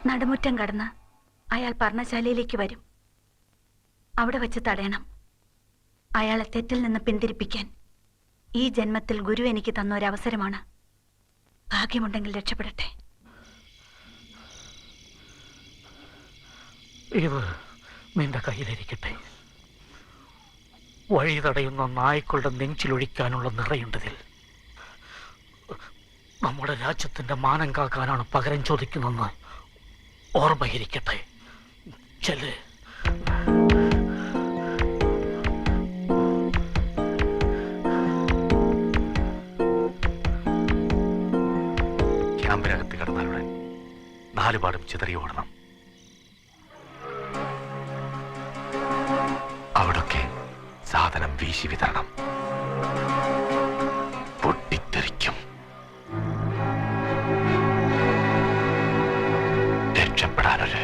നടുമുറ്റം കടന്ന് അയാൾ പർണശാലയിലേക്ക് വരും. അവിടെ വെച്ച് തടയണം. അയാളെ തെറ്റിൽ നിന്ന് പിന്തിരിപ്പിക്കാൻ ഈ ജന്മത്തിൽ ഗുരു എനിക്ക് തന്ന ഒരവസരമാണ്. ഭാഗ്യമുണ്ടെങ്കിൽ രക്ഷപ്പെടട്ടെ. ഇത് നിന്റെ കയ്യിലിരിക്കട്ടെ. വഴി തടയുന്ന നായ്ക്കളുടെ നെഞ്ചിലൊഴിക്കാനുള്ള നിറയുണ്ടതിൽ. നമ്മുടെ രാജ്യത്തിന്റെ മാനം കാക്കാനാണ് പകരം ചോദിക്കുന്നതെന്ന് ഓർമ്മയിരിക്കട്ടെ. ചെല്ല്. ക്യാമ്പിനകത്ത് കിടന്നാലുടൻ നാലുപാടും ചിതറി ഓടണം. അവിടൊക്കെ സാധനം വീശി വിതരണം. പൊട്ടിത്തെറിക്കും. രക്ഷപ്പെടാനൊരു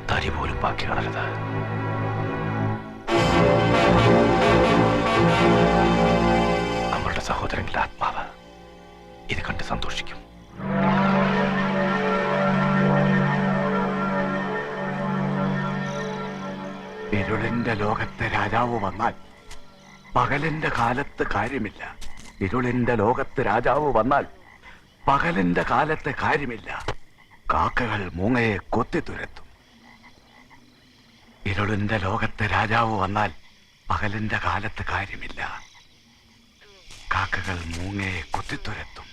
തരി പോലും ബാക്കി കളരുത്. നമ്മളുടെ സഹോദരങ്ങളുടെ ആത്മാവ് ഇത് കണ്ട് സന്തോഷിക്കും. ഇരുളിന്റെ ലോകത്തെ രാജാവ് വന്നാൽ പകലിന്റെ കാലത്ത് കാര്യമില്ല. ഇരുളിന്റെ ലോകത്ത് രാജാവ് വന്നാൽ പകലിന്റെ കാലത്ത് കാര്യമില്ല. കാക്കകൾ മൂങ്ങയെ കൊത്തിത്തുരത്തും. ഇരുളിന്റെ ലോകത്തെ രാജാവ് വന്നാൽ പകലിന്റെ കാലത്ത് കാര്യമില്ല. കാക്കകൾ മൂങ്ങയെ കൊത്തിത്തുരത്തും.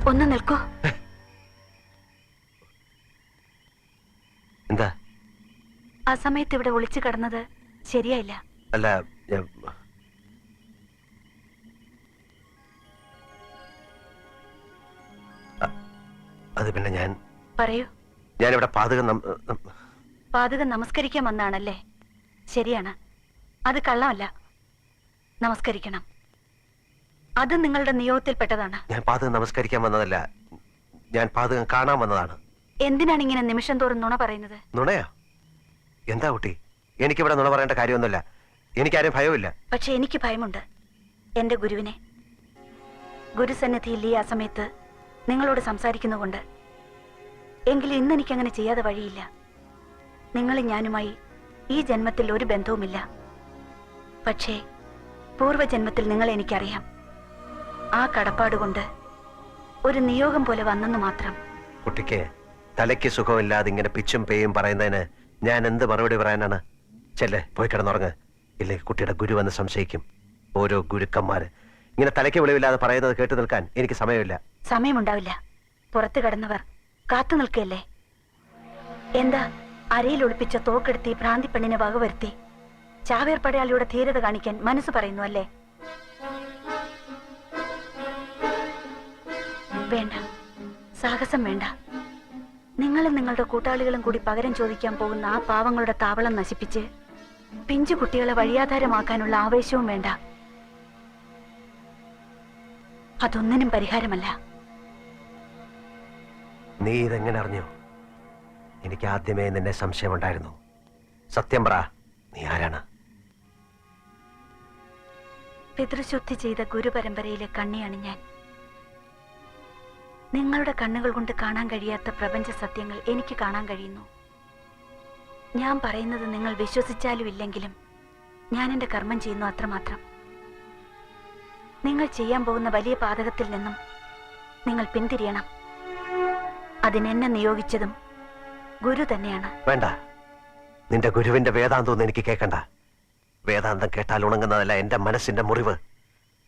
ഒന്ന് നിൽക്കൂ. എന്താ ആ സമയത്ത് ഇവിടെ ഒളിച്ചു കിടന്നത് ശരിയായില്ല. അല്ല, അത് പിന്നെ പറയൂ. ഞാനിവിടെ പാതകം നമസ്കരിക്കാൻ വന്നാണല്ലേ? ശരിയാണ്, അത് കള്ളമല്ല. നമസ്കരിക്കണം. അത് നിങ്ങളുടെ നിയോഗത്തിൽപ്പെട്ടതാണ്. ഞാൻ പാതകം നമസ്കരിക്കാൻ വന്നതല്ല, ഞാൻ പാതകം കാണാൻ വന്നതാണ്. എന്തിനാണ് ഇങ്ങനെ നിമിഷം തോറും നുണ പറയുന്നത്? നുണയാ? എന്താ കുട്ടി, എനിക്കിവിടെ നുണ പറയേണ്ട കാര്യമൊന്നുമില്ല. എനിക്കാരും ഭയമില്ല. പക്ഷെ എനിക്ക് ഭയമുണ്ട്. എന്റെ ഗുരുവിനെ ഗുരുസന്നിധിയിൽ ആ സമയത്ത് നിങ്ങളോട് സംസാരിക്കുന്നുകൊണ്ട്. എങ്കിലും ഇന്ന് എനിക്കങ്ങനെ ചെയ്യാതെ വഴിയില്ല. നിങ്ങളും ഞാനുമായി ഈ ജന്മത്തിൽ ഒരു ബന്ധവുമില്ല. പക്ഷേ പൂർവ്വജന്മത്തിൽ നിങ്ങൾ എനിക്കറിയാം. ആ കടപ്പാടുകൊണ്ട് ഒരു നിയോഗം പോലെ വന്നെന്ന് മാത്രം. കുട്ടിക്ക് തലയ്ക്ക് സുഖമില്ലാതെ ഇങ്ങനെ പിച്ചും പേയും പറയുന്നതിന് ഞാൻ എന്ത് മറുപടി പറയാനാണ്? ചെല്ലെ, പോയി കിടന്നുറങ്ങ്. ഇല്ലെങ്കിൽ കുട്ടിയുടെ ഗുരു വന്ന് സംശയിക്കും. ഓരോ ഗുരുക്കന്മാര് ഇങ്ങനെ തലയ്ക്ക് വെളിവില്ലാതെ പറയുന്നത് കേട്ടു നിൽക്കാൻ എനിക്ക് സമയമില്ല. സമയമുണ്ടാവില്ല. പുറത്തു കടന്നവർ കാത്തു നിൽക്കല്ലേ? എന്താ അരയിൽ ഒളിപ്പിച്ച തോക്കെടുത്തി ഭ്രാന്തി പെണ്ണിനെ വകവരുത്തി ചാവേർ പടയാളിയുടെ ധീരത കാണിക്കാൻ മനസ്സ് പറയുന്നു അല്ലേ? വേണ്ട, സാഹസം വേണ്ട. നിങ്ങളും നിങ്ങളുടെ കൂട്ടാളികളും കൂടി പകരം ചോദിക്കാൻ പോകുന്ന ആ പാവങ്ങളുടെ താവളം നശിപ്പിച്ച് പിഞ്ചു കുട്ടികളെ വഴിയാധാരമാക്കാനുള്ള ആവേശവും വേണ്ട. അതൊന്നിനും പരിഹാരമല്ല. നീ ഇതെങ്ങനെ അറിഞ്ഞു? എനിക്ക് ആദ്യമേ നിന്നെ സംശയമുണ്ടായിരുന്നു. സത്യം പറ, നീ ആരാണ്? പിതൃശുദ്ധി ചെയ്ത ഗുരുപരമ്പരയിലെ കണ്ണിയാണ് ഞാൻ. നിങ്ങളുടെ കണ്ണുകൾ കൊണ്ട് കാണാൻ കഴിയാത്ത പ്രപഞ്ച സത്യങ്ങൾ എനിക്ക് കാണാൻ കഴിയുന്നു. ഞാൻ പറയുന്നത് നിങ്ങൾ വിശ്വസിച്ചാലും ഇല്ലെങ്കിലും ഞാൻ എൻ്റെ കർമ്മം ചെയ്യുന്നു, അത്രമാത്രം. നിങ്ങൾ ചെയ്യാൻ പോകുന്ന വലിയ പാതകത്തിൽ നിന്നും നിങ്ങൾ പിന്തിരിയണം. അതിനെന്നെ നിയോഗിച്ചതും ഗുരു തന്നെയാണ്. വേണ്ട, നിന്റെ ഗുരുവിന്റെ വേദാന്തം എനിക്ക് കേൾക്കണ്ട. വേദാന്തം കേട്ടാൽ ഉണങ്ങുന്നതല്ല എന്റെ മനസ്സിന്റെ മുറിവ്.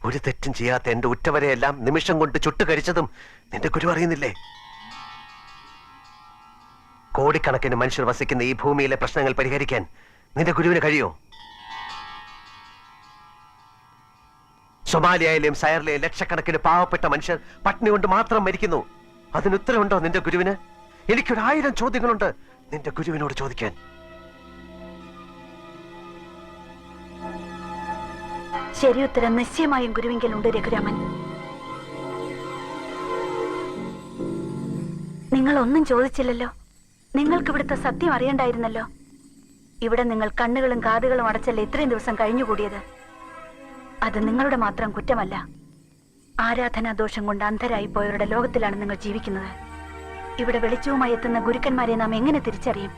ഒരു തെറ്റും ചെയ്യാത്ത എന്റെ ഉറ്റവരെയെല്ലാം നിമിഷം കൊണ്ട് ചുട്ടുകരിച്ചതും നിന്റെ ഗുരു അറിയുന്നില്ലേ? കോടിക്കണക്കിന് മനുഷ്യർ വസിക്കുന്ന ഈ ഭൂമിയിലെ പ്രശ്നങ്ങൾ പരിഹരിക്കാൻ നിന്റെ ഗുരുവിന് കഴിയോ? സൊമാലിയയിലെയും സയറിലെയും ലക്ഷക്കണക്കിന് പാവപ്പെട്ട മനുഷ്യർ പട്ടിണി കൊണ്ട് മാത്രം മരിക്കുന്നു. അതിനുത്തരവുണ്ടോ നിന്റെ ഗുരുവിന്? എനിക്കൊരു 1000 ചോദ്യങ്ങളുണ്ട് നിന്റെ ഗുരുവിനോട് ചോദിക്കാൻ. ശരിയുത്തരം നിശ്ചയമായും ഗുരുവിങ്കലുണ്ട് രഘുരാമൻ. നിങ്ങൾ ഒന്നും ചോദിച്ചില്ലല്ലോ. നിങ്ങൾക്ക് ഇവിടുത്തെ സത്യം അറിയണ്ടായിരുന്നല്ലോ. ഇവിടെ നിങ്ങൾ കണ്ണുകളും കാതുകളും അടച്ചല്ലേ ഇത്രയും ദിവസം കഴിഞ്ഞുകൂടിയത്. അത് നിങ്ങളുടെ മാത്രം കുറ്റമല്ല. ആരാധനാദോഷം കൊണ്ട് അന്ധരായി പോയവരുടെ ലോകത്തിലാണ് നിങ്ങൾ ജീവിക്കുന്നത്. ഇവിടെ വെളിച്ചവുമായി എത്തുന്ന ഗുരുക്കന്മാരെ നാം എങ്ങനെ തിരിച്ചറിയും?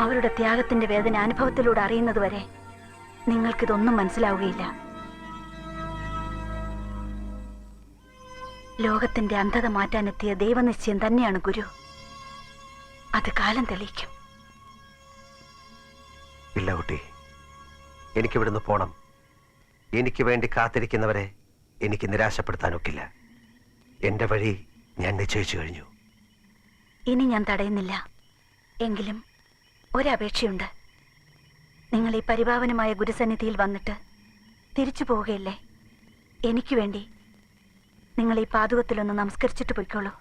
അവരുടെ ത്യാഗത്തിന്റെ വേദന അനുഭവത്തിലൂടെ അറിയുന്നതുവരെ നിങ്ങൾക്കിതൊന്നും മനസ്സിലാവുകയില്ല. ലോകത്തിന്റെ അന്ധത മാറ്റാനെത്തിയ ദൈവനിശ്ചയം തന്നെയാണ് ഗുരു. അത് കാലം തെളിയിക്കും. ഇല്ല കുട്ടി, എനിക്കിവിടുന്ന് പോണം. എനിക്ക് വേണ്ടി കാത്തിരിക്കുന്നവരെ എനിക്ക് നിരാശപ്പെടുത്താനൊക്കില്ല. എന്റെ വഴി ഞാൻ നിശ്ചയിച്ചു കഴിഞ്ഞു. ഇനി ഞാൻ തടയുന്നില്ല. എങ്കിലും ഒരപേക്ഷയുണ്ട്. നിങ്ങൾ ഈ പരിപാവനമായ ഗുരുസന്നിധിയിൽ വന്നിട്ട് തിരിച്ചു പോവുകയല്ലേ? എനിക്ക് വേണ്ടി നിങ്ങൾ ഈ പാതുകത്തിലൊന്ന് നമസ്കരിച്ചിട്ട് പൊയ്ക്കോളൂ.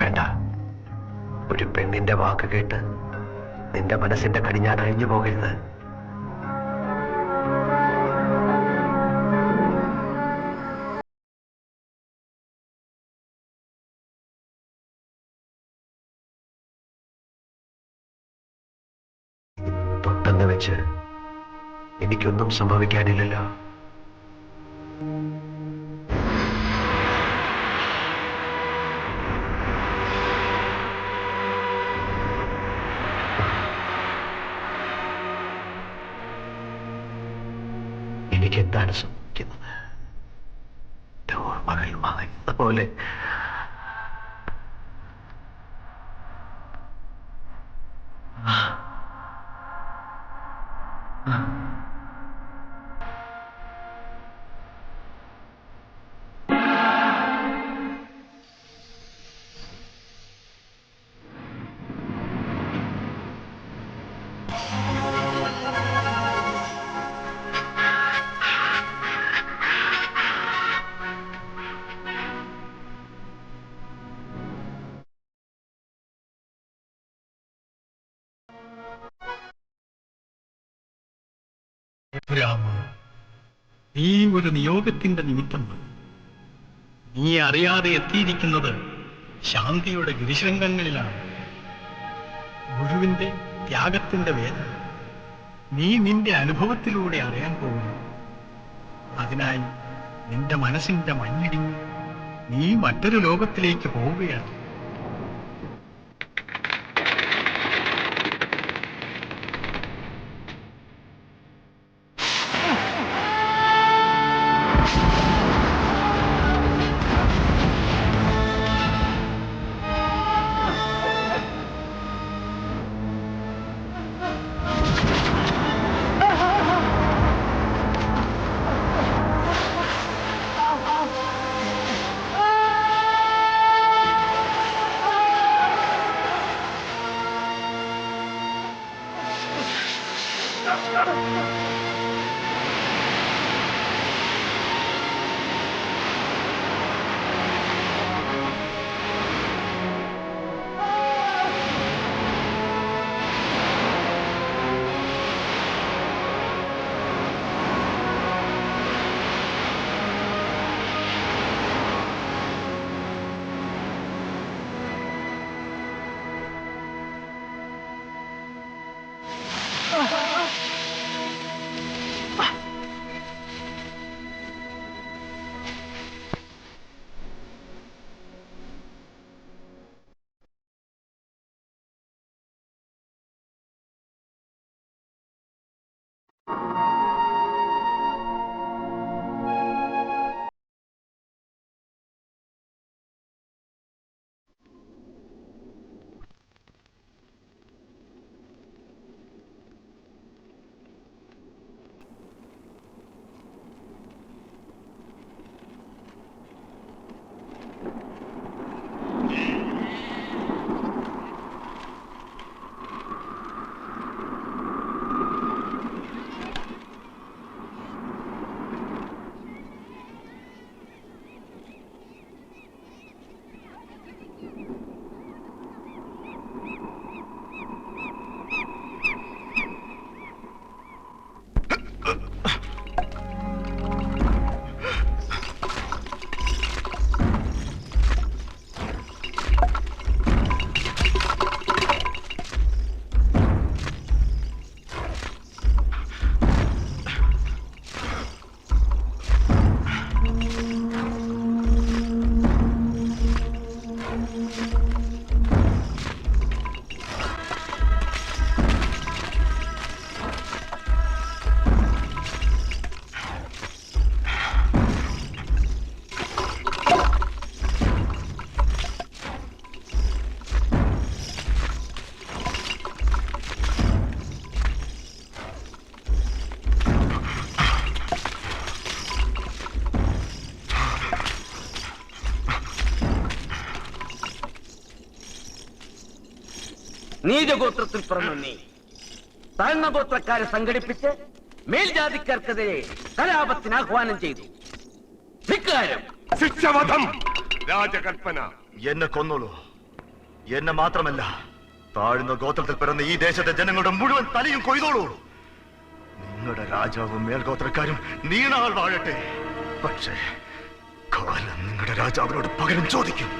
വേണ്ട, ഒരു പെണ്ണിന്റെ വാക്ക് കേട്ട് നിന്റെ മനസ്സിന്റെ കടിഞ്ഞാൻ അഴിഞ്ഞു പോകരുത്. തൊട്ടെന്ന് വെച്ച് എനിക്കൊന്നും സംഭവിക്കാനില്ലല്ലോ. എനിക്ക് എന്താണ് സംഭവിക്കുന്നത്? ഓർമ്മകൾ മായുന്ന പോലെ രാമ, നീ ഒരു നിയോഗത്തിന്റെ നിമിത്തം നീ അറിയാതെ എത്തിയിരിക്കുന്നത് ശാന്തിയുടെ ഗിരിശൃംഗങ്ങളിലാണ്. ഗുരുവിന്റെ ത്യാഗത്തിന്റെ വേദന നീ നിന്റെ അനുഭവത്തിലൂടെ അറിയാൻ പോകുന്നു. അതിനായി നിന്റെ മനസ്സിന്റെ മഞ്ഞിടിഞ്ഞ് നീ മറ്റൊരു ലോകത്തിലേക്ക് പോവുകയാണ്. നീചഗോത്രത്തിൽ പിറന്നു നീ താഴ്ന്ന ഗോത്രക്കാരെ സംഘടിപ്പിച്ച് മേൽജാതിക്കാർക്കെതിരെ കലാപത്തിന് ആഹ്വാനം ചെയ്തു. ധിക്കാരം. ശിക്ഷാവധം. രാജകൽപ്പന. എന്നെ കൊന്നോളൂ. എന്നെ മാത്രമല്ല, താഴ്ന്ന ഗോത്രത്തിൽ പിറന്ന ഈ ദേശത്തെ ജനങ്ങളുടെ മുഴുവൻ തലയും കൊയ്തോളൂ. നിങ്ങളുടെ രാജാവും മേൽഗോത്രക്കാരും നീണാൾ വാഴട്ടെ. പക്ഷേ കാലം നിങ്ങളുടെ രാജാവിനോട് പകരം ചോദിക്കും.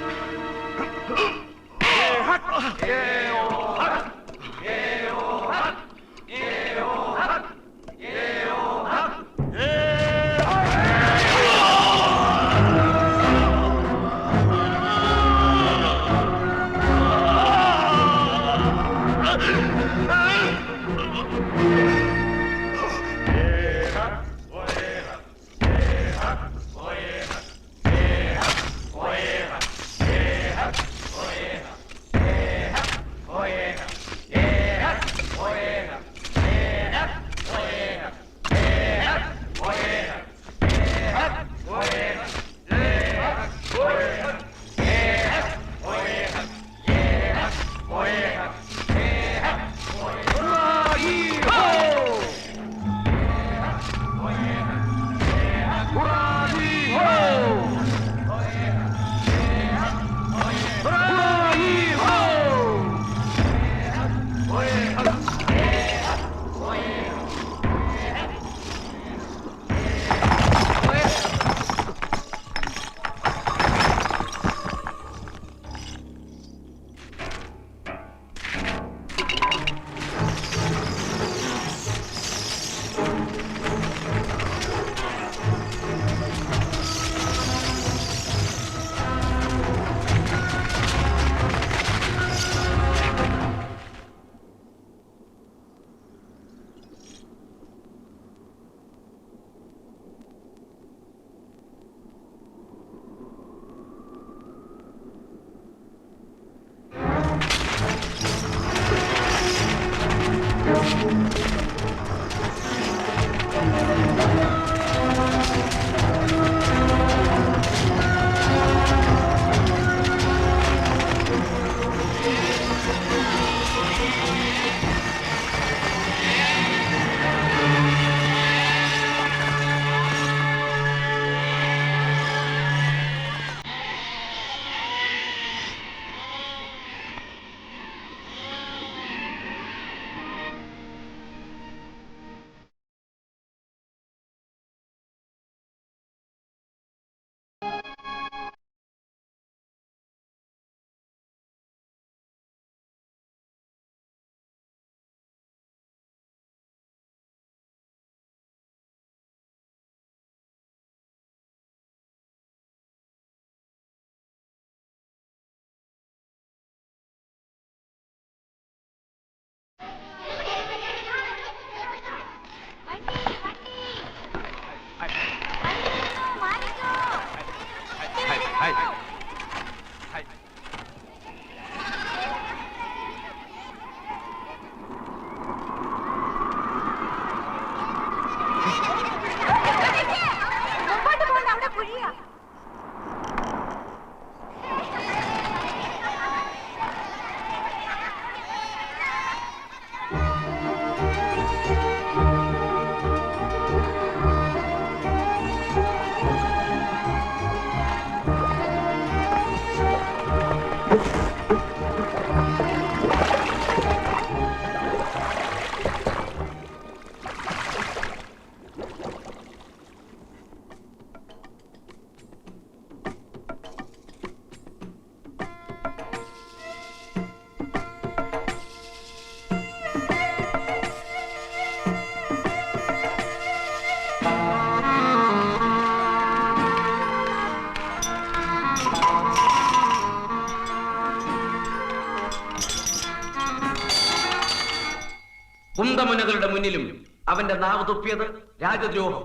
കുന്തമുനകളുടെ മുന്നിലും അവന്റെ നാവ് തുപ്പിയത് രാജദ്രോഹം.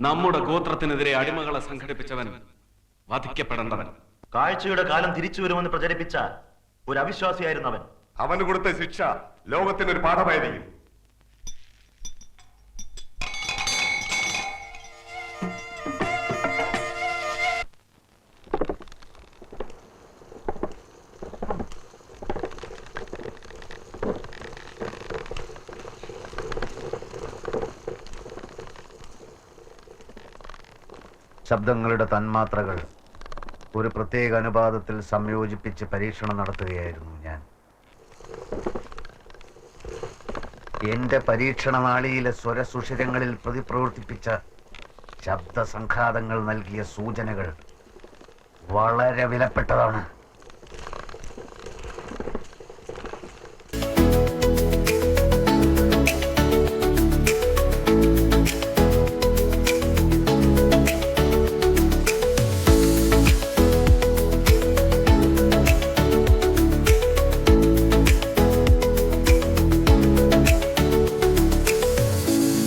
നമ്മുടെ ഗോത്രത്തിനെതിരെ അടിമകളെ സംഘടിപ്പിച്ചവൻ വധിക്കപ്പെടേണ്ടവൻ. കാഴ്ചയുടെ കാലം തിരിച്ചു വരുമെന്ന് പ്രചരിപ്പിച്ച ഒരു അവിശ്വാസിയായിരുന്നു അവൻ. അവന് കൊടുത്ത ശിക്ഷ ലോകത്തിനൊരു പാഠമായിരിക്കും. ശബ്ദങ്ങളുടെ തന്മാത്രകൾ ഒരു പ്രത്യേക അനുപാതത്തിൽ സംയോജിപ്പിച്ച് പരീക്ഷണം നടത്തുകയായിരുന്നു ഞാൻ. എന്റെ പരീക്ഷണ നാളിയിലെ സ്വരസുഷിരങ്ങളിൽ പ്രതിപ്രവർത്തിപ്പിച്ച ശബ്ദസംഘാതങ്ങൾ നൽകിയ സൂചനകൾ വളരെ വിലപ്പെട്ടതാണ്.